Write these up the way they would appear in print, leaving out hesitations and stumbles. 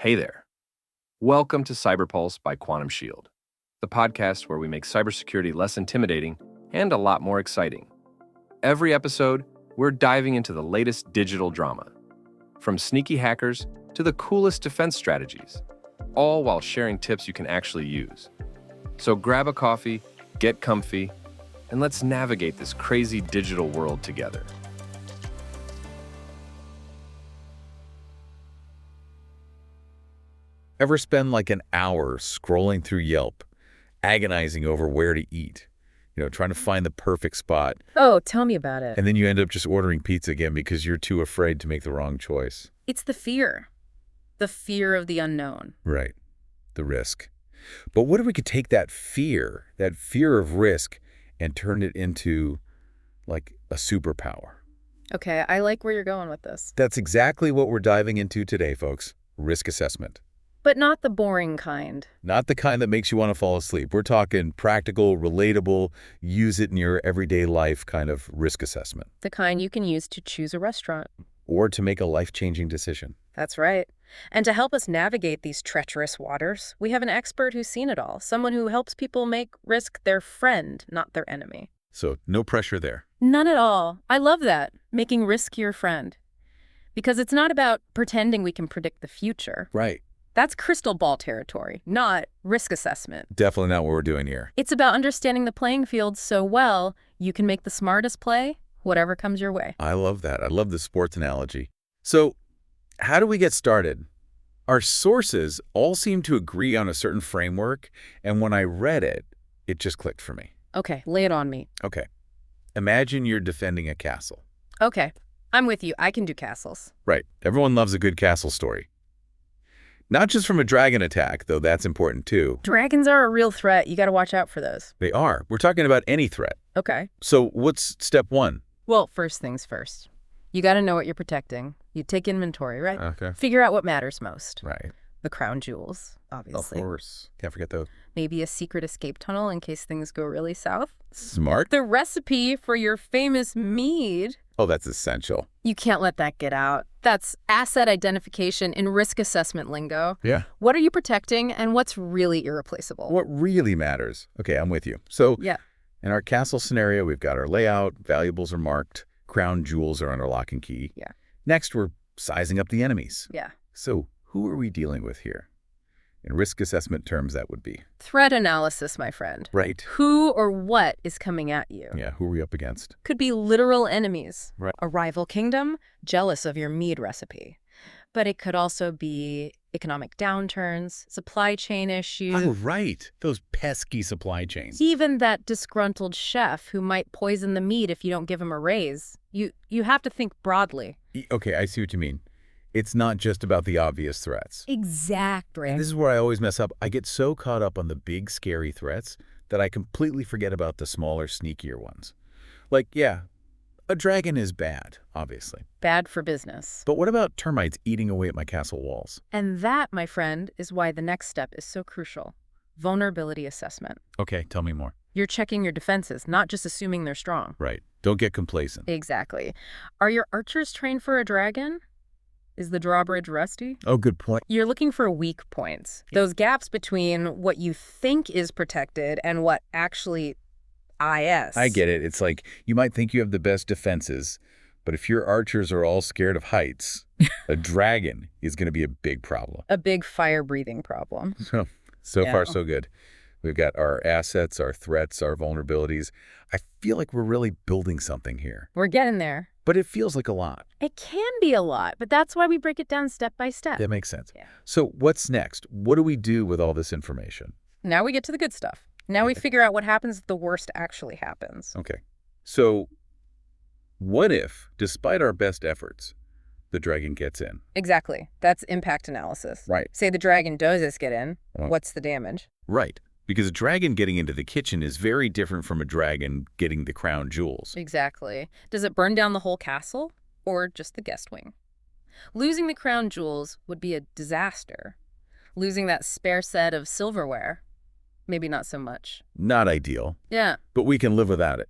Hey there. Welcome to CyberPulse by Quantum Shield, the podcast where we make cybersecurity less intimidating and a lot more exciting. Every episode, we're diving into the latest digital drama, from sneaky hackers to the coolest defense strategies, all while sharing tips you can actually use. So grab a coffee, get comfy, and let's navigate this crazy digital world together. Ever spend like an hour scrolling through Yelp, agonizing over where to eat, trying to find the perfect spot, Oh, tell me about it. and then you end up just ordering pizza again because you're too afraid to make the wrong choice? It's the fear. The fear of the unknown. Right. The risk. But what if we could take that fear of risk, and turn it into like a superpower? Okay, I like where you're going with this. That's exactly what we're diving into today, folks. Risk assessment. But not the boring kind. Not the kind that makes you want to fall asleep. We're talking practical, relatable, use it in your everyday life kind of risk assessment. The kind you can use to choose a restaurant. Or to make a life-changing decision. That's right. And to help us navigate these treacherous waters, we have an expert who's seen it all. Someone who helps people make risk their friend, not their enemy. So no pressure there. None at all. I love that. Making risk your friend. Because it's not about pretending we can predict the future. Right. That's crystal ball territory, not risk assessment. Definitely not what we're doing here. It's about understanding the playing field so well, you can make the smartest play, whatever comes your way. I love that. I love the sports analogy. So how do we get started? Our sources all seem to agree on a certain framework, and when I read it, it just clicked for me. Okay, lay it on me. Okay. Imagine you're defending a castle. Okay, I'm with you. I can do castles. Right. Everyone loves a good castle story. Not just from a dragon attack, though that's important too. Dragons are a real threat. You got to watch out for those. They are. We're talking about any threat. Okay. So what's step one? Well, first things first. You got to know what you're protecting. You take inventory, right? Okay. Figure out what matters most. Right. The crown jewels, obviously. Of course. Can't forget those. Maybe a secret escape tunnel in case things go really south. Smart. The recipe for your famous mead. Oh, that's essential. You can't let that get out. That's asset identification in risk assessment lingo. Yeah. What are you protecting and what's really irreplaceable? What really matters? Okay, I'm with you. So Yeah. in our castle scenario, we've got our layout, valuables are marked, crown jewels are under lock and key. Yeah. Next, we're sizing up the enemies. Yeah. So who are we dealing with here? In risk assessment terms, that would be. Threat analysis, my friend. Right. Who or what is coming at you? Yeah, who are we up against? Could be literal enemies. Right. A rival kingdom, jealous of your mead recipe. But it could also be economic downturns, supply chain issues, Oh, right. Those pesky supply chains. even that disgruntled chef who might poison the meat if you don't give him a raise. You have to think broadly. Okay, I see what you mean. It's not just about the obvious threats. Exactly. This is where I always mess up. I get so caught up on the big, scary threats that I completely forget about the smaller, sneakier ones. Like, yeah, a dragon is bad, obviously. Bad for business. But what about termites eating away at my castle walls? And that, my friend, is why the next step is so crucial. Vulnerability assessment. Okay, tell me more. You're checking your defenses, not just assuming they're strong. Right. Don't get complacent. Exactly. Are your archers trained for a dragon? Is the drawbridge rusty? Oh, good point. You're looking for weak points. Those gaps between what you think is protected and what actually is. I get it. It's like you might think you have the best defenses, but if your archers are all scared of heights, a dragon is going to be a big problem. A big fire-breathing problem. So Yeah. far, so good. We've got our assets, our threats, our vulnerabilities. I feel like we're really building something here, We're getting there. but it feels like a lot. It can be a lot, but that's why we break it down step by step. That makes sense. Yeah. So what's next? What do we do with all this information? Now we get to the good stuff. Now we figure out what happens if the worst actually happens. Okay. So what if, despite our best efforts, the dragon gets in? Exactly. That's impact analysis. Right. Say the dragon does get in. Well- What's the damage? Right. Because a dragon getting into the kitchen is very different from a dragon getting the crown jewels. Exactly. Does it burn down the whole castle or just the guest wing? Losing the crown jewels would be a disaster. Losing that spare set of silverware, maybe not so much. Not ideal, Yeah. but we can live without it.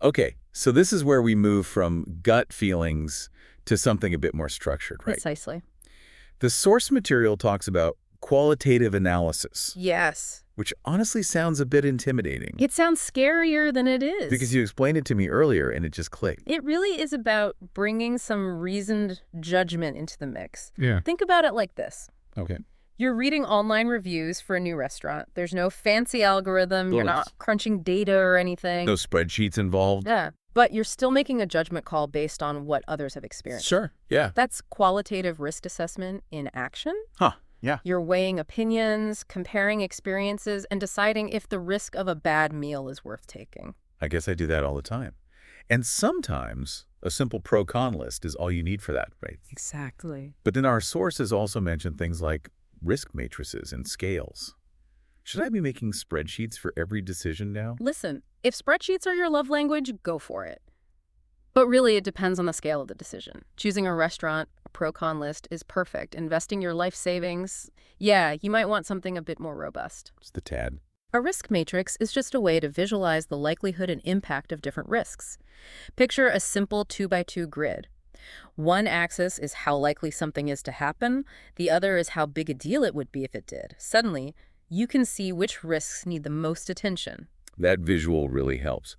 Okay, so this is where we move from gut feelings to something a bit more structured, right? Precisely. The source material talks about qualitative analysis, Yes. which honestly sounds a bit intimidating. It sounds scarier than it is. Because you explained it to me earlier and it just clicked. It really is about bringing some reasoned judgment into the mix. Yeah. Think about it like this. Okay. You're reading online reviews for a new restaurant. There's no fancy algorithm. You're not crunching data or anything. No spreadsheets involved? Yeah. But you're still making a judgment call based on what others have experienced. Sure. Yeah. That's qualitative risk assessment in action. Huh. Yeah. You're weighing opinions, comparing experiences, and deciding if the risk of a bad meal is worth taking. I guess I do that all the time. And sometimes a simple pro-con list is all you need for that, right? Exactly. But then our sources also mention things like risk matrices and scales. Should I be making spreadsheets for every decision now? Listen, if spreadsheets are your love language, go for it. But really, it depends on the scale of the decision. Choosing a restaurant, a pro-con list is perfect. Investing your life savings, yeah, you might want something a bit more robust. Just the tad. A risk matrix is just a way to visualize the likelihood and impact of different risks. Picture a simple 2x2 grid. One axis is how likely something is to happen. The other is how big a deal it would be if it did. Suddenly, you can see which risks need the most attention. That visual really helps.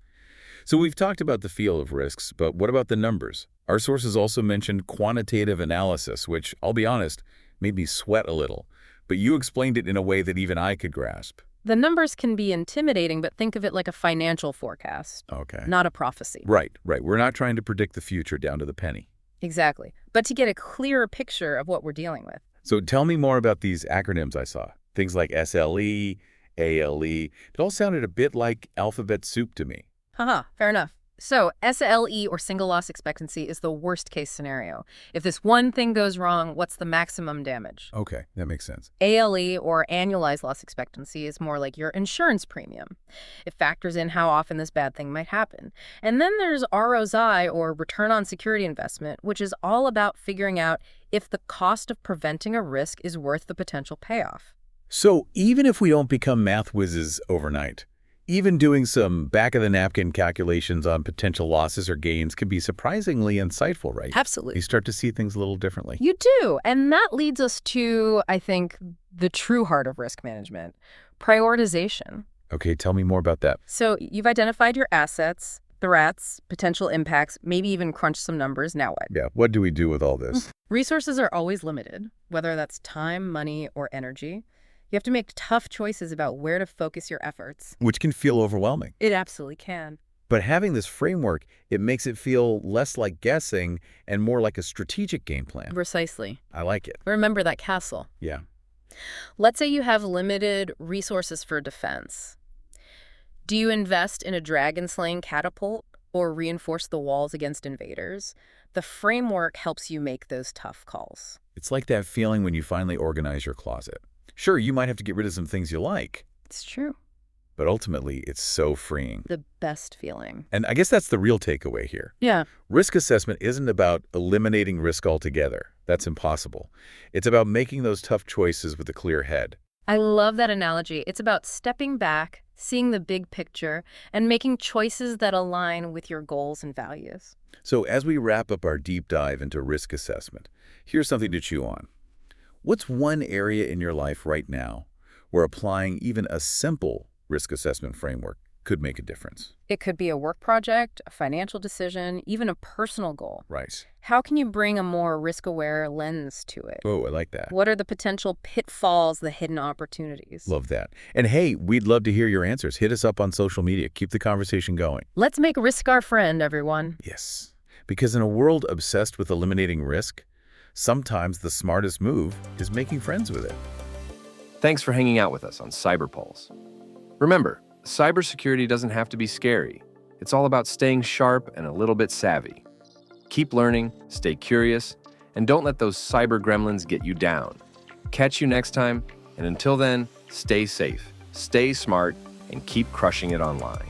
So we've talked about the feel of risks, but what about the numbers? Our sources also mentioned quantitative analysis, which, I'll be honest, made me sweat a little. But you explained it in a way that even I could grasp. The numbers can be intimidating, but think of it like a financial forecast, Okay. not a prophecy. Right. We're not trying to predict the future down to the penny. Exactly. But to get a clearer picture of what we're dealing with. So tell me more about these acronyms I saw. Things like SLE, ALE. It all sounded a bit like alphabet soup to me. Haha, fair enough. So SLE, or single loss expectancy, is the worst case scenario. If this one thing goes wrong, what's the maximum damage? Okay, that makes sense. ALE, or annualized loss expectancy, is more like your insurance premium. It factors in how often this bad thing might happen. And then there's ROI, or return on security investment, which is all about figuring out if the cost of preventing a risk is worth the potential payoff. So even if we don't become math whizzes overnight, even doing some back-of-the-napkin calculations on potential losses or gains can be surprisingly insightful, right? Absolutely. You start to see things a little differently. You do. And that leads us to, I think, the true heart of risk management, prioritization. Okay, tell me more about that. So you've identified your assets, threats, potential impacts, maybe even crunched some numbers. Now what? Yeah, what do we do with all this? Resources are always limited, whether that's time, money, or energy. You have to make tough choices about where to focus your efforts. Which can feel overwhelming. It absolutely can. But having this framework, it makes it feel less like guessing and more like a strategic game plan. Precisely. I like it. Remember that castle. Yeah. Let's say you have limited resources for defense. Do you invest in a dragon-slaying catapult or reinforce the walls against invaders? The framework helps you make those tough calls. It's like that feeling when you finally organize your closet. Sure, you might have to get rid of some things you like, It's true. but ultimately, it's so freeing. The best feeling. And I guess that's the real takeaway here. Yeah. Risk assessment isn't about eliminating risk altogether. That's impossible. It's about making those tough choices with a clear head. I love that analogy. It's about stepping back, seeing the big picture, and making choices that align with your goals and values. So as we wrap up our deep dive into risk assessment, here's something to chew on. What's one area in your life right now where applying even a simple risk assessment framework could make a difference? It could be a work project, a financial decision, even a personal goal. Right. How can you bring a more risk-aware lens to it? Oh, I like that. What are the potential pitfalls, the hidden opportunities? Love that. And hey, we'd love to hear your answers. Hit us up on social media. Keep the conversation going. Let's make risk our friend, everyone. Yes. Because in a world obsessed with eliminating risk, sometimes the smartest move is making friends with it. Thanks for hanging out with us on CyberPulse. Remember, cybersecurity doesn't have to be scary. It's all about staying sharp and a little bit savvy. Keep learning, stay curious, and don't let those cyber gremlins get you down. Catch you next time, and until then, stay safe, stay smart, and keep crushing it online.